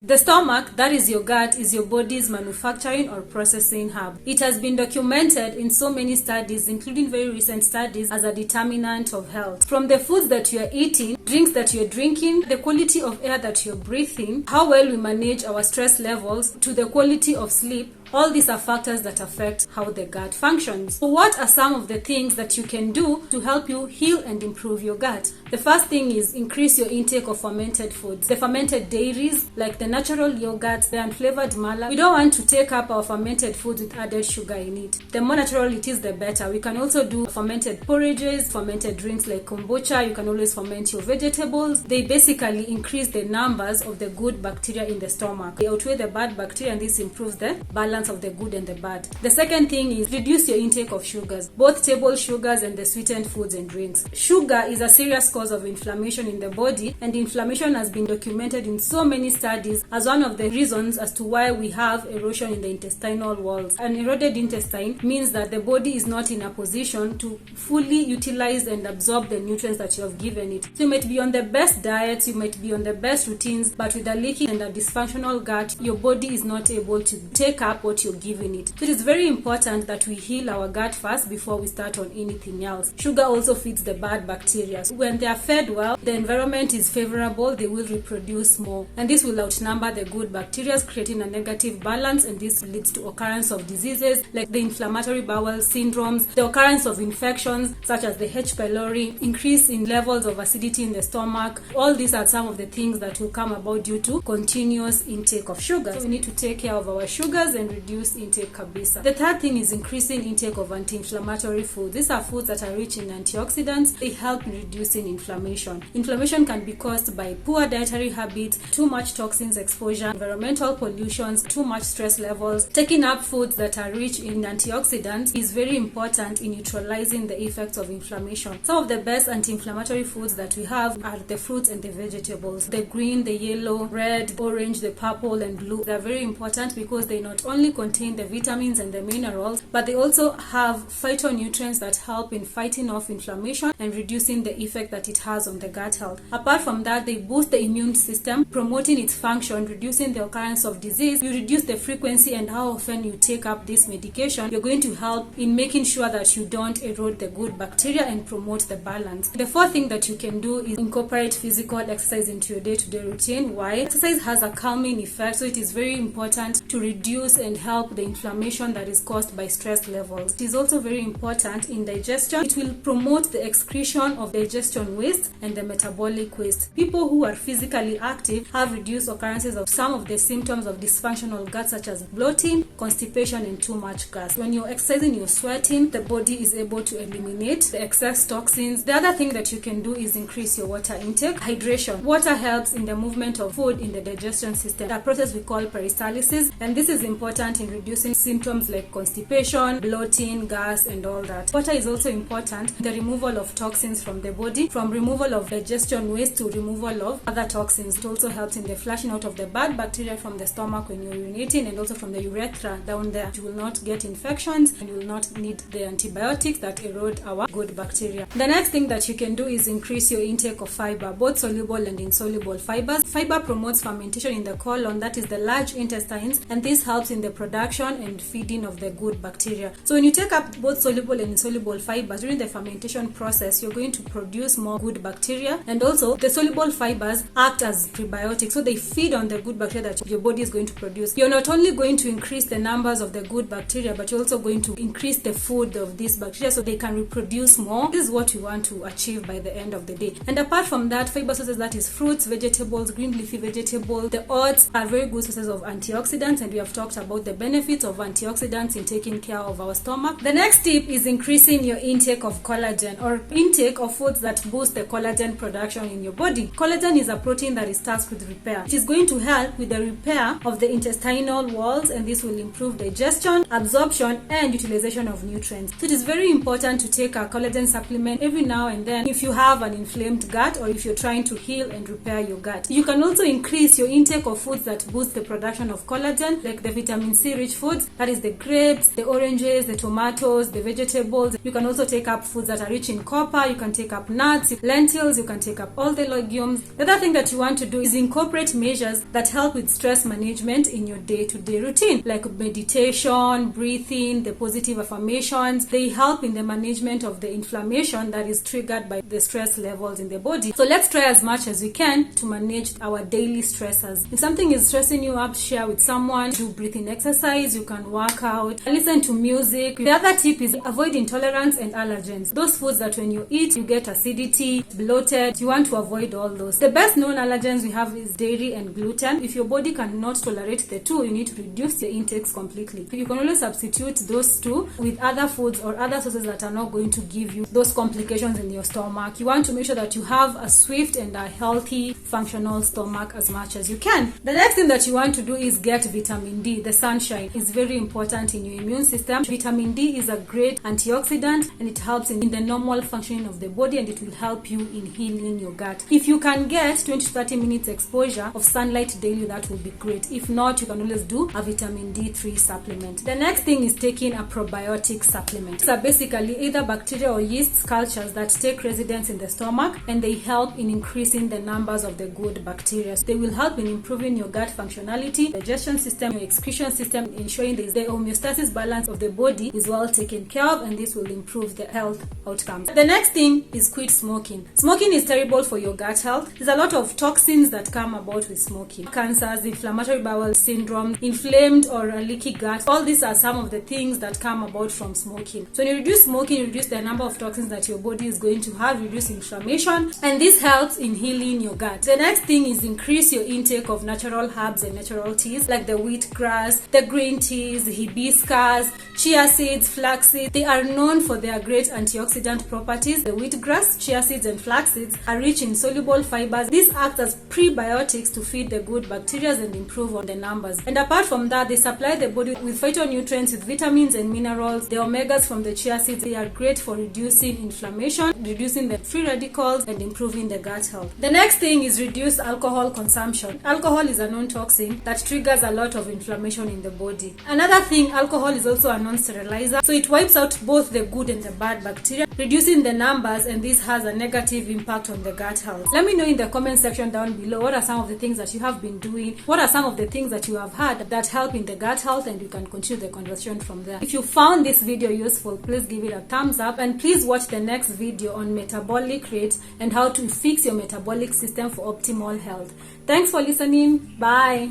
The stomach, that is your gut, is your body's manufacturing or processing hub. It has been documented in so many studies, including very recent studies, as a determinant of health. From the foods that you are eating, drinks that you're drinking, the quality of air that you're breathing, how well we manage our stress levels, to the quality of sleep, all these are factors that affect how the gut functions. So what are some of the things that you can do to help you heal and improve your gut? The first thing is increase your intake of fermented foods. The fermented dairies, like the natural yogurt, the unflavored mala. We don't want to take up our fermented foods with added sugar in it. The more natural it is, the better. We can also do fermented porridges, fermented drinks like kombucha. You can always ferment your vegetables. They basically increase the numbers of the good bacteria in the stomach. They outweigh the bad bacteria, and this improves the balance of the good and the bad. The second thing is reduce your intake of sugars, both table sugars and the sweetened foods and drinks. Sugar is a serious cause of inflammation in the body, and inflammation has been documented in so many studies as one of the reasons as to why we have erosion in the intestinal walls. An eroded intestine means that the body is not in a position to fully utilize and absorb the nutrients that you have given it. So you might be on the best diets, you might be on the best routines, but with a leaky and a dysfunctional gut, your body is not able to take up what you're giving it. So it is very important that we heal our gut first before we start on anything else. Sugar also feeds the bad bacteria. So when they are fed well, the environment is favorable, they will reproduce more. And this will outnumber the good bacteria, creating a negative balance, and this leads to occurrence of diseases like the inflammatory bowel syndromes, the occurrence of infections such as the H. pylori, increase in levels of acidity in the stomach. All these are some of the things that will come about due to continuous intake of sugar. So we need to take care of our sugars and reduce intake kabisa. The third thing is increasing intake of anti-inflammatory foods. These are foods that are rich in antioxidants. They help in reducing inflammation. Inflammation can be caused by poor dietary habits, too much toxins exposure, environmental pollutions, too much stress levels. Taking up foods that are rich in antioxidants is very important in neutralizing the effects of inflammation. Some of the best anti-inflammatory foods that we have are the fruits and the vegetables. The green, the yellow, red, orange, the purple and blue. They are very important because they not only contain the vitamins and the minerals, but they also have phytonutrients that help in fighting off inflammation and reducing the effect that it has on the gut health. Apart from that, they boost the immune system, promoting its function, reducing the occurrence of disease. You reduce the frequency and how often you take up this medication. You're going to help in making sure that you don't erode the good bacteria and promote the balance. The fourth thing that you can do is incorporate physical exercise into your day-to-day routine. Why? Exercise has a calming effect, so it is very important to reduce and help the inflammation that is caused by stress levels. It is also very important in digestion. It will promote the excretion of digestion waste and the metabolic waste. People who are physically active have reduced occurrences of some of the symptoms of dysfunctional gut, such as bloating, constipation, and too much gas. When you're exercising, you're sweating, the body is able to eliminate the excess toxins. The other thing that you can do is increase your water intake. Hydration. Water helps in the movement of food in the digestion system, a process we call Peristalsis, and this is important in reducing symptoms like constipation, bloating, gas, and all that. Water is also important in the removal of toxins from the body, from removal of digestion waste to removal of other toxins. It also helps in the flushing out of the bad bacteria from the stomach when you're urinating, and also from the urethra down there. You will not get infections and you will not need the antibiotics that erode our good bacteria. The next thing that you can do is increase your intake of fiber, both soluble and insoluble fibers. Fiber promotes fermentation in the colon, that is the large intestines, and this helps in the production and feeding of the good bacteria. So when you take up both soluble and insoluble fibers during the fermentation process, you're going to produce more good bacteria, and also the soluble fibers act as prebiotics, so they feed on the good bacteria that your body is going to produce. You're not only going to increase the numbers of the good bacteria, but you're also going to increase the food of these bacteria so they can reproduce more. This is what we want to achieve by the end of the day. And apart from that, fiber sources, that is fruits, vegetables, green leafy vegetables, the oats are very good sources of antioxidants, and we have talked about the benefits of antioxidants in taking care of our stomach. The next tip is increasing your intake of collagen, or intake of foods that boost the collagen production in your body. Collagen is a protein that is tasked with repair. It is going to help with the repair of the intestinal walls, and this will improve digestion, absorption, and utilization of nutrients. So it is very important to take a collagen supplement every now and then if you have an inflamed gut or if you're trying to heal and repair your gut. You can also increase your intake of foods that boost the production of collagen, like the vitamin vitamin C rich foods, that is the grapes, the oranges, the tomatoes, the vegetables. You can also take up foods that are rich in copper. You can take up nuts, lentils, you can take up all the legumes. The other thing that you want to do is incorporate measures that help with stress management in your day-to-day routine, like meditation, breathing, the positive affirmations. They help in the management of the inflammation that is triggered by the stress levels in the body. So let's try as much as we can to manage our daily stressors. If something is stressing you up, share with someone. Do breathing exercise, you can work out, listen to music. The other tip is avoid intolerance and allergens. Those foods that when you eat, you get acidity, bloated. You want to avoid all those. The best known allergens we have is dairy and gluten. If your body cannot tolerate the two, you need to reduce your intakes completely. You can always substitute those two with other foods or other sources that are not going to give you those complications in your stomach. You want to make sure that you have a swift and a healthy, functional stomach as much as you can. The next thing that you want to do is get vitamin D. The sunshine is very important in your immune system. Vitamin D is a great antioxidant and it helps in the normal functioning of the body, and it will help you in healing your gut. If you can get 20 to 30 minutes exposure of sunlight daily, that will be great. If not, you can always do a vitamin D3 supplement. The next thing is taking a probiotic supplement. These are basically either bacteria or yeast cultures that take residence in the stomach, and they help in increasing the numbers of the good bacteria. They will help in improving your gut functionality, digestion system, your excretion system, ensuring that the homeostasis balance of the body is well taken care of, and this will improve the health outcomes. The next thing is quit smoking. Smoking is terrible for your gut health. There's a lot of toxins that come about with smoking. Cancers, inflammatory bowel syndrome, inflamed or a leaky gut. All these are some of the things that come about from smoking. So when you reduce smoking, you reduce the number of toxins that your body is going to have, reduce inflammation, and this helps in healing your gut. The next thing is increase your intake of natural herbs and natural teas like the wheatgrass, the green teas, the hibiscus, chia seeds, flax seeds. They are known for their great antioxidant properties. The wheatgrass, chia seeds, and flax seeds are rich in soluble fibers. These act as prebiotics to feed the good bacteria and improve on the numbers. And apart from that, they supply the body with phytonutrients, with vitamins and minerals. The omegas from the chia seeds, they are great for reducing inflammation, reducing the free radicals, and improving the gut health. The next thing is reduce alcohol consumption. Alcohol is a known toxin that triggers a lot of inflammation in the body. Another thing, alcohol is also a non-sterilizer, so it wipes out both the good and the bad bacteria, reducing the numbers, and this has a negative impact on the gut health. Let me know in the comment section down below what are some of the things that you have been doing, what are some of the things that you have had that help in the gut health, and you can continue the conversation from there. If you found this video useful, please give it a thumbs up, and please watch the next video on metabolic rate and how to fix your metabolic system for optimal health. Thanks for listening. Bye.